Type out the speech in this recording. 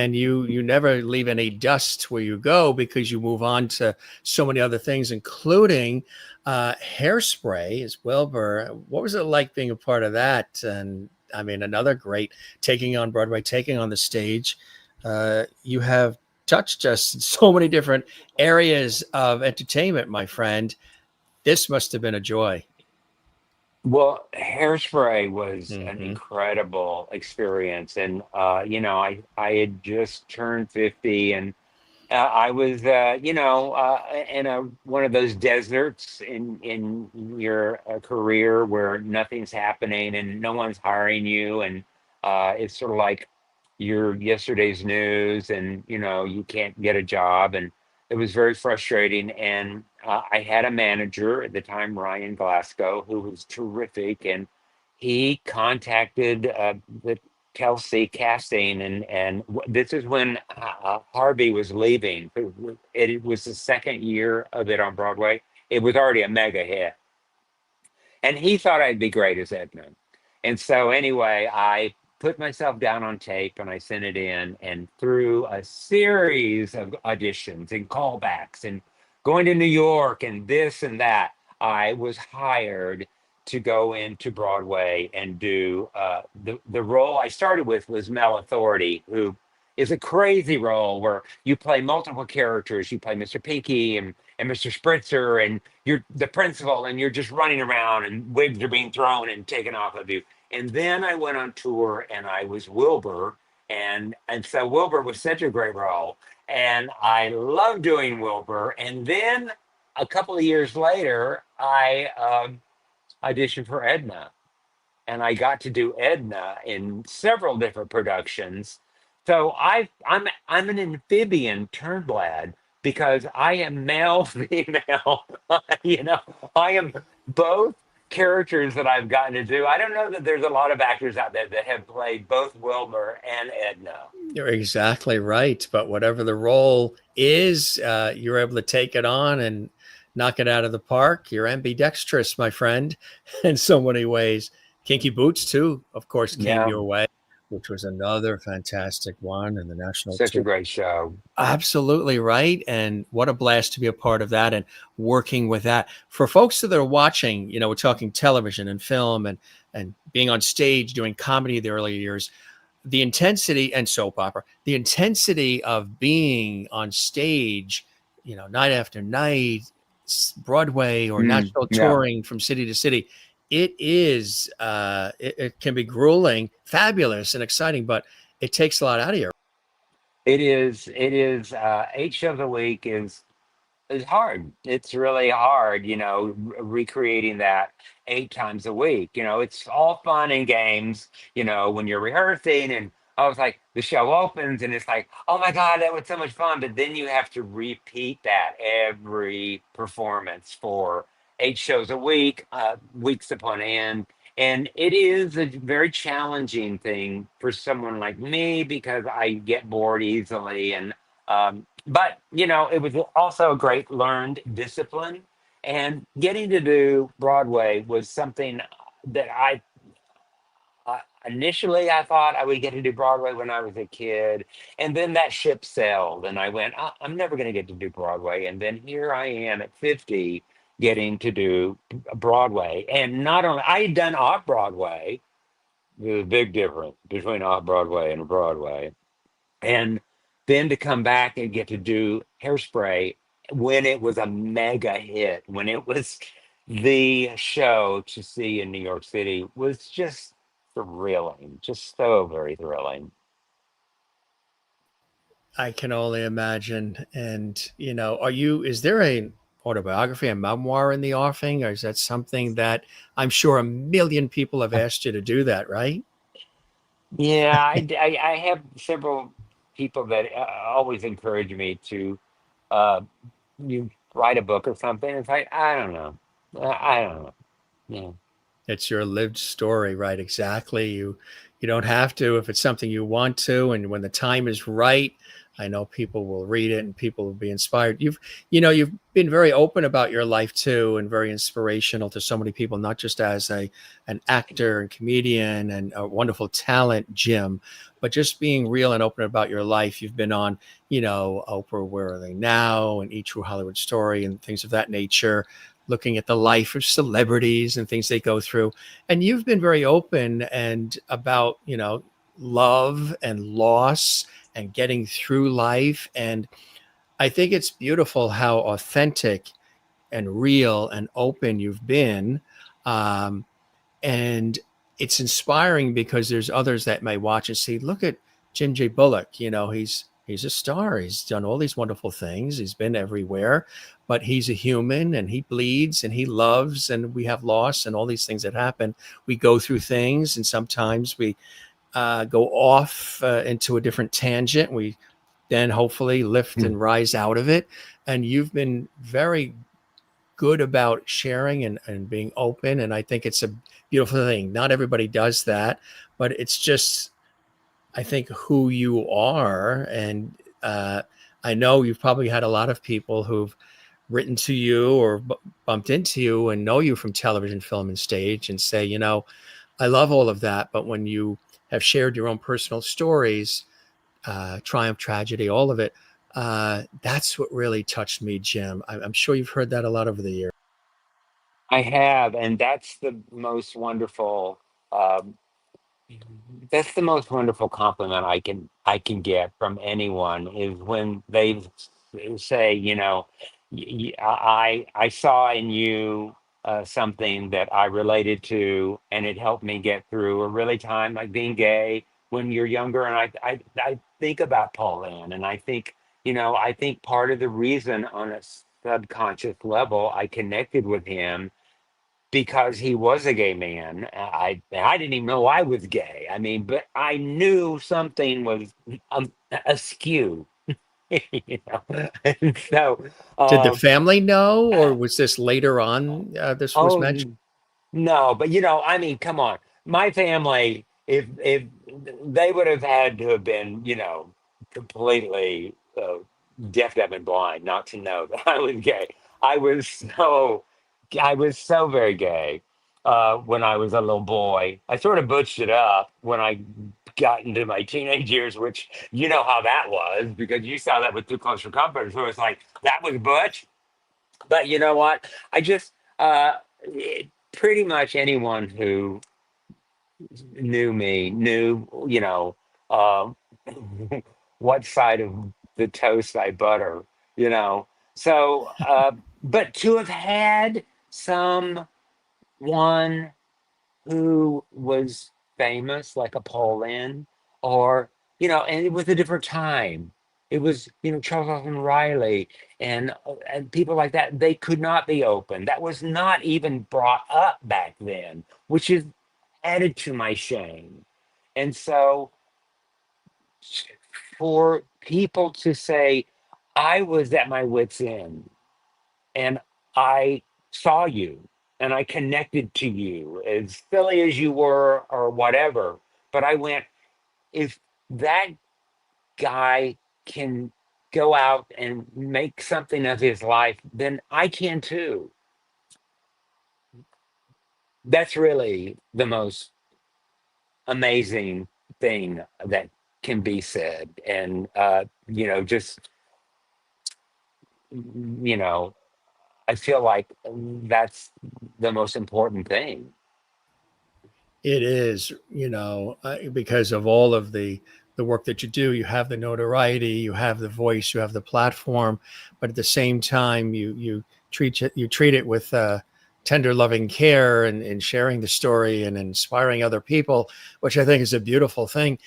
and you never leave any dust where you go because you move on to so many other things, including Hairspray as Wilbur. What was it like being a part of that? And I mean, another great taking on Broadway, taking on the stage. You have touched us in so many different areas of entertainment, my friend. This must have been a joy. Well, Hairspray was an Hmm. incredible experience, and I had just turned 50, and I was in a one of those deserts in your career where nothing's happening and no one's hiring you, and it's sort of like you're yesterday's news, and you can't get a job, and it was very frustrating. And I had a manager at the time, Ryan Glasgow, who was terrific, and he contacted the Kelsey casting, and this is when Harvey was leaving. It was the second year of it on Broadway. It was already a mega hit, and he thought I'd be great as Edna. And so anyway, I put myself down on tape and I sent it in, and through a series of auditions and callbacks and going to New York and this and that, I was hired to go into Broadway and do the role I started with was Mel Authority, who is a crazy role where you play multiple characters. You play Mr. Pinky and Mr. Spritzer, and you're the principal, and you're just running around, and wigs are being thrown and taken off of you. And then I went on tour, and I was Wilbur, and so Wilbur was such a great role, and I loved doing Wilbur. And then a couple of years later, I auditioned for Edna, and I got to do Edna in several different productions. So I'm an amphibian turnblad because I am male, female. you know, I am both characters that I've gotten to do. I don't know that there's a lot of actors out there that have played both Wilbur and Edna. You're exactly right. But whatever the role is, you're able to take it on and knock it out of the park. You're ambidextrous, my friend, in so many ways. Kinky Boots, too, of course, came Yeah, your way, which was another fantastic one in the national such a tour. great show. Absolutely right. And what a blast to be a part of that and working with that. For folks that are watching, we're talking television and film and being on stage doing comedy the early years, the intensity and soap opera, the intensity of being on stage, night after night, Broadway or national Yeah. touring from city to city. It can be grueling, fabulous, and exciting, but it takes a lot out of you. It is 8 shows a week is hard. It's really hard, recreating that 8 times a week. It's all fun and games, when you're rehearsing, and I was like, the show opens and it's like, oh my God, that was so much fun. But then you have to repeat that every performance for 8 shows a week, weeks upon end. And it is a very challenging thing for someone like me because I get bored easily. But it was also a great learned discipline. And getting to do Broadway was something that initially I thought I would get to do Broadway when I was a kid. And then that ship sailed, and I went, I'm never going to get to do Broadway. And then here I am at 50 getting to do Broadway. And not only I had done off Broadway, there's a big difference between off Broadway and Broadway. And then to come back and get to do Hairspray when it was a mega hit, when it was the show to see in New York City, was just thrilling, just so very thrilling. I can only imagine. And, is there a autobiography, a memoir in the offing, or is that something that I'm sure a million people have asked you to do that, right? Yeah, I have several people that always encourage me to uh, you write a book or something. It's like, I don't know. I don't know. Yeah. It's your lived story, right? Exactly. You You don't have to if it's something you want to, and when the time is right, I know people will read it and people will be inspired. You've been very open about your life too, and very inspirational to so many people, not just as an actor and comedian and a wonderful talent, Jim, but just being real and open about your life. You've been on, Oprah, Where Are They Now, and Each True Hollywood Story, and things of that nature, looking at the life of celebrities and things they go through. And you've been very open and about, love and loss and getting through life. And I think it's beautiful how authentic and real and open you've been. Um, and it's inspiring because there's others that may watch and see, look at Jim J. Bullock. He's a star. He's done all these wonderful things. He's been everywhere, but he's a human and he bleeds and he loves, and we have loss and all these things that happen. We go through things, and sometimes we go off into a different tangent. We then hopefully lift and rise out of it. And you've been very good about sharing and being open. And I think it's a beautiful thing. Not everybody does that, but it's just, I think, who you are. And I know you've probably had a lot of people who've written to you or bumped into you and know you from television, film, and stage and say, I love all of that. But when you have shared your own personal stories, triumph, tragedy, all of it, that's what really touched me, Jim. I'm sure you've heard that a lot over the years. I have, and um, that's the most wonderful compliment I can get from anyone is when they say, I saw in you something that I related to, and it helped me get through a really time like being gay when you're younger. And I think about Paul Ann, and I think part of the reason on a subconscious level I connected with him because he was a gay man. I didn't even know I was gay. I mean, but I knew something was askew, And so, Did the um, family know, or uh, was this later on this was oh mentioned? no, but I mean, come on, my family. If they would have had to have been, completely deaf, dumb, and blind not to know that I was gay. I was so, I was so very gay when I was a little boy. I sort of butched it up when I got into my teenage years, which you know how that was because you saw that with Too Close for Comfort. So it's like that was butch. But you know what? I just pretty much anyone who knew me knew, um, what side of the toast I butter, you know. So, but to have had someone who was famous, like a Paulin, or and it was a different time. It was Charles Austin Riley and people like that. They could not be open. That was not even brought up back then, which is added to my shame. And so for people to say, I was at my wit's end and I saw you and I connected to you, as silly as you were or whatever. But I went, if that guy can go out and make something of his life, then I can too. That's really the most amazing thing that can be said. And, just, you know, I feel like that's the most important thing. It is, because of all of the work that you do. You have the notoriety, you have the voice, you have the platform, but at the same time, you treat it with tender, loving care and sharing the story and inspiring other people, which I think is a beautiful thing.